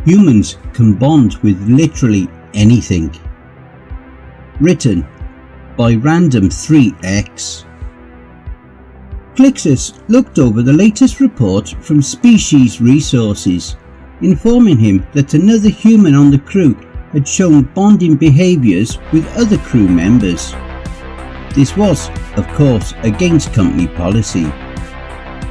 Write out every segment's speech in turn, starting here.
humans can bond with literally anything. Written by Random3X. Clixus looked over the latest report from Species Resources, informing him that another human on the crew had shown bonding behaviours with other crew members. This was, of course, against company policy.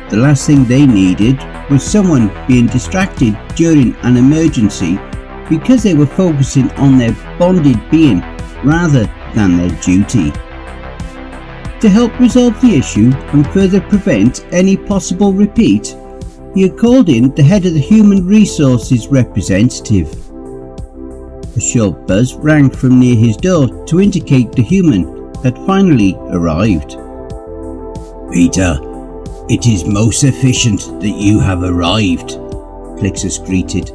The last thing they needed was someone being distracted during an emergency because they were focusing on their bonded being rather than their duty. To help resolve the issue and further prevent any possible repeat, he had called in the head of the Human Resources representative. A short buzz rang from near his door to indicate the human had finally arrived. "Peter, it is most efficient that you have arrived," Clixus greeted,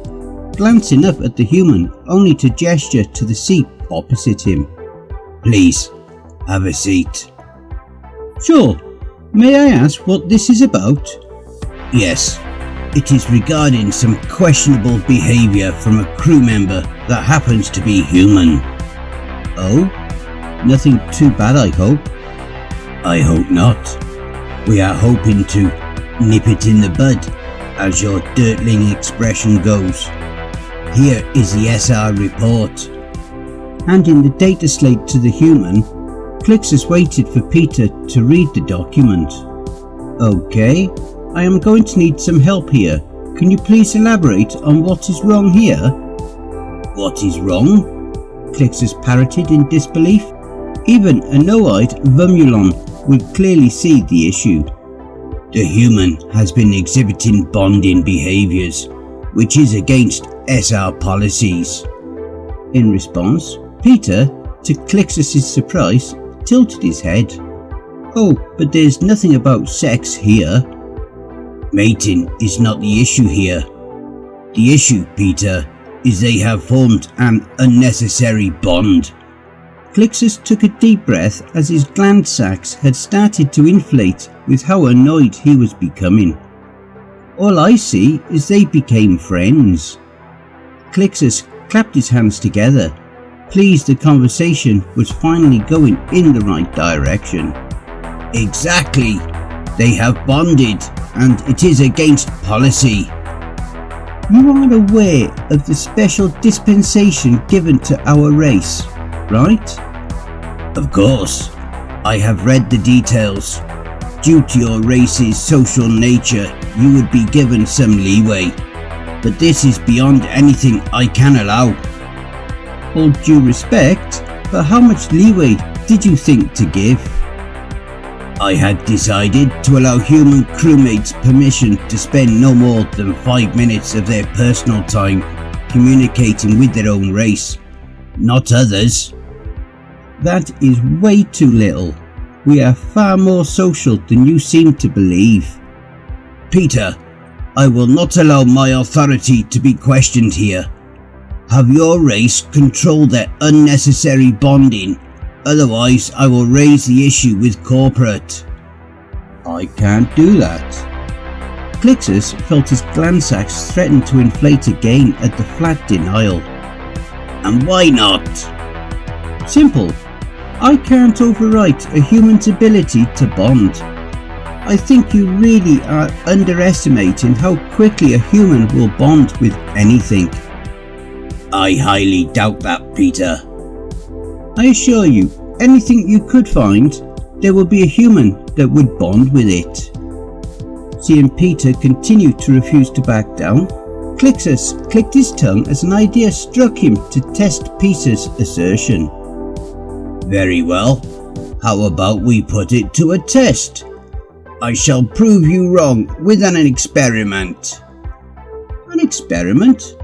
glancing up at the human only to gesture to the seat opposite him. "Please, have a seat." "Sure. May I ask what this is about?" "Yes, it is regarding some questionable behaviour from a crew member that happens to be human." "Oh? Nothing too bad, I hope." "I hope not. We are hoping to nip it in the bud, as your dirtling expression goes. Here is the SR report." Handing the data slate to the human, Clixus waited for Peter to read the document. "Okay, I am going to need some help here. Can you please elaborate on what is wrong here?" "What is wrong?" Clixus parroted in disbelief. Even a no-eyed Vumulon would clearly see the issue. "The human has been exhibiting bonding behaviours, which is against SR policies." In response, Peter, to Clixus's surprise, tilted his head. "Oh, but there's nothing about sex here." "Mating is not the issue here. The issue, Peter, is they have formed an unnecessary bond." Clixus took a deep breath as his gland sacs had started to inflate with how annoyed he was becoming. "All I see is they became friends." Clixus clapped his hands together, pleased the conversation was finally going in the right direction. "Exactly. They have bonded, and it is against policy." "You are aware of the special dispensation given to our race, right?" "Of course. I have read the details. Due to your race's social nature, you would be given some leeway. But this is beyond anything I can allow." "All due respect, but how much leeway did you think to give?" "I had decided to allow human crewmates permission to spend no more than 5 minutes of their personal time communicating with their own race, not others." "That is way too little. We are far more social than you seem to believe." "Peter, I will not allow my authority to be questioned here. Have your race control their unnecessary bonding, otherwise I will raise the issue with corporate." "I can't do that." Clixus felt his gland sacs threaten to inflate again at the flat denial. "And why not?" "Simple. I can't overwrite a human's ability to bond. I think you really are underestimating how quickly a human will bond with anything." "I highly doubt that, Peter." "I assure you, anything you could find, there will be a human that would bond with it." Seeing Peter continue to refuse to back down, Clixus clicked his tongue as an idea struck him to test Peter's assertion. "Very well. How about we put it to a test? I shall prove you wrong with an experiment." "An experiment?"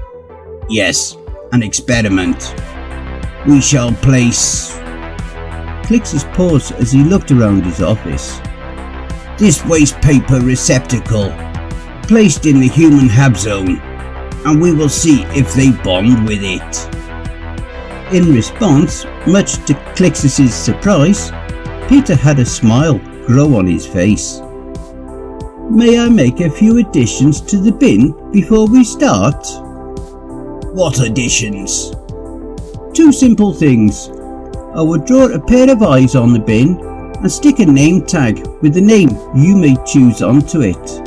"Yes, an experiment. We shall place..." Clixus paused as he looked around his office. "This waste paper receptacle, placed in the human hab zone, and we will see if they bond with it." In response, much to Clixus's surprise, Peter had a smile grow on his face. "May I make a few additions to the bin before we start?" What additions? Two simple things. I would draw a pair of eyes on the bin and stick a name tag with the name you may choose onto it.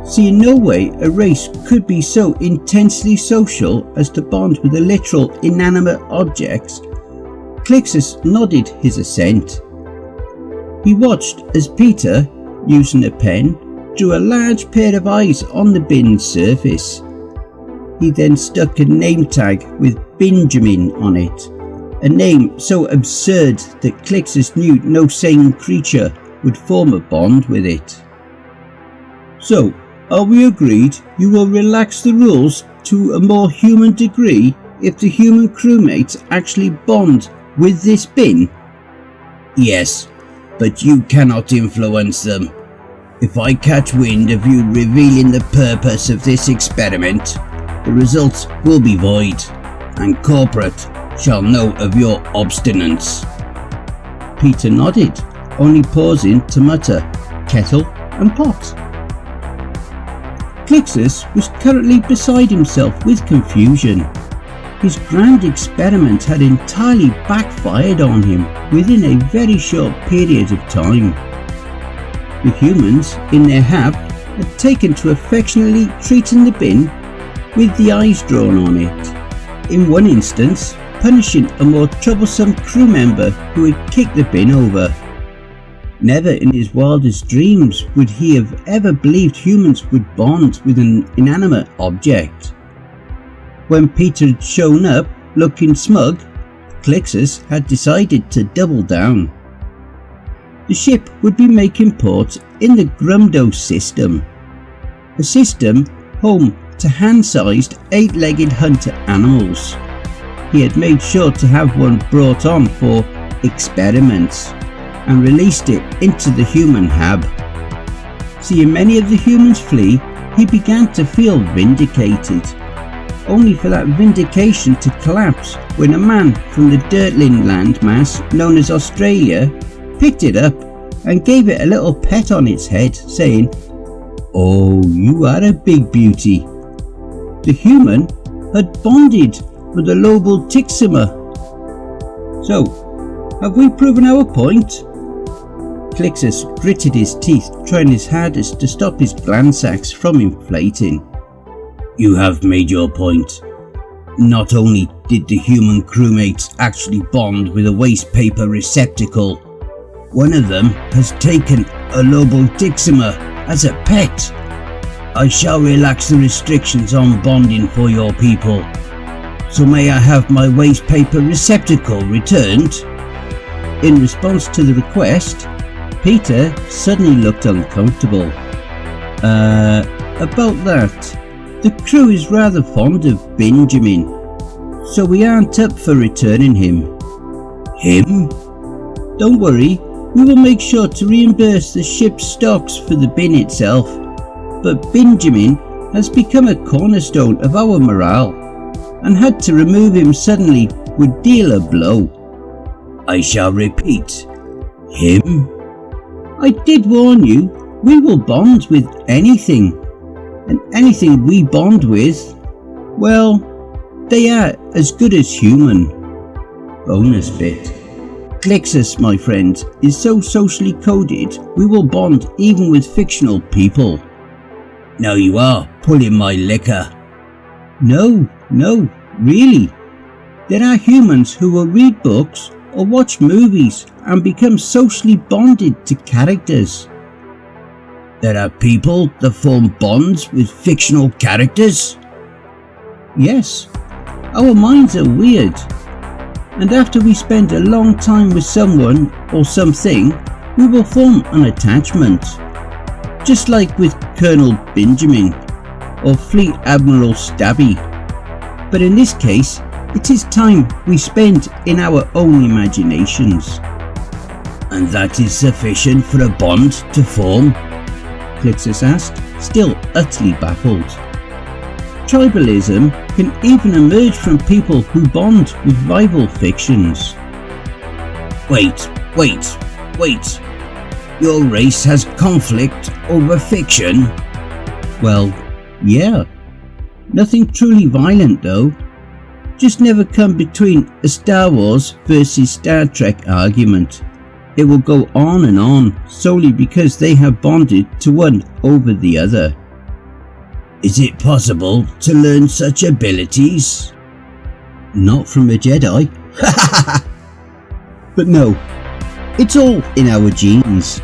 See, in no way a race could be so intensely social as to bond with a literal inanimate objects. Clixus nodded his assent. He watched as Peter, using a pen, drew a large pair of eyes on the bin's surface. He then stuck a name tag with Benjamin on it, a name so absurd that Clixus knew no sane creature would form a bond with it. So, are we agreed you will relax the rules to a more human degree if the human crewmates actually bond with this bin? Yes, but you cannot influence them. If I catch wind of you revealing the purpose of this experiment, the results will be void, and corporate shall know of your obstinance. Peter nodded, only pausing to mutter, kettle and pot. Clixus was currently beside himself with confusion. His grand experiment had entirely backfired on him within a very short period of time. The humans, in their hab, had taken to affectionately treating the bin with the eyes drawn on it. In one instance, punishing a more troublesome crew member who had kicked the bin over. Never in his wildest dreams would he have ever believed humans would bond with an inanimate object. When Peter had shown up, looking smug, Clixus had decided to double down. The ship would be making port in the Grumdo system, a system home to hand-sized 8-legged hunter animals. He had made sure to have one brought on for experiments and released it into the human hab. Seeing many of the humans flee, he began to feel vindicated, only for that vindication to collapse when a man from the dirtling landmass known as Australia picked it up and gave it a little pet on its head, saying, "Oh, you are a big beauty." The human had bonded with a lobal Tixima. So, have we proven our point? Clixus gritted his teeth, trying his hardest to stop his gland sacks from inflating. You have made your point. Not only did the human crewmates actually bond with a waste paper receptacle, one of them has taken a lobal Tixima as a pet. I shall relax the restrictions on bonding for your people. So may I have my waste paper receptacle returned? In response to the request, Peter suddenly looked uncomfortable. About that, the crew is rather fond of Benjamin, so we aren't up for returning him. Him? Don't worry, we will make sure to reimburse the ship's stocks for the bin itself, but Benjamin has become a cornerstone of our morale, and had to remove him suddenly would deal a blow. I shall repeat, him? I did warn you, we will bond with anything, and anything we bond with, well, they are as good as human. Bonus bit. Clixus, my friend, is so socially coded, we will bond even with fictional people. Now you are pulling my liquor. No, really. There are humans who will read books or watch movies and become socially bonded to characters. There are people that form bonds with fictional characters? Yes, our minds are weird, and after we spend a long time with someone or something, we will form an attachment. Just like with Colonel Benjamin or Fleet Admiral Stabby. But in this case, it is time we spend in our own imaginations. And that is sufficient for a bond to form? Clixus asked, still utterly baffled. Tribalism can even emerge from people who bond with rival fictions. Wait. Your race has conflict over fiction? Well, yeah. Nothing truly violent though. Just never come between a Star Wars versus Star Trek argument. It will go on and on, solely because they have bonded to one over the other. Is it possible to learn such abilities? Not from a Jedi. But no, it's all in our genes.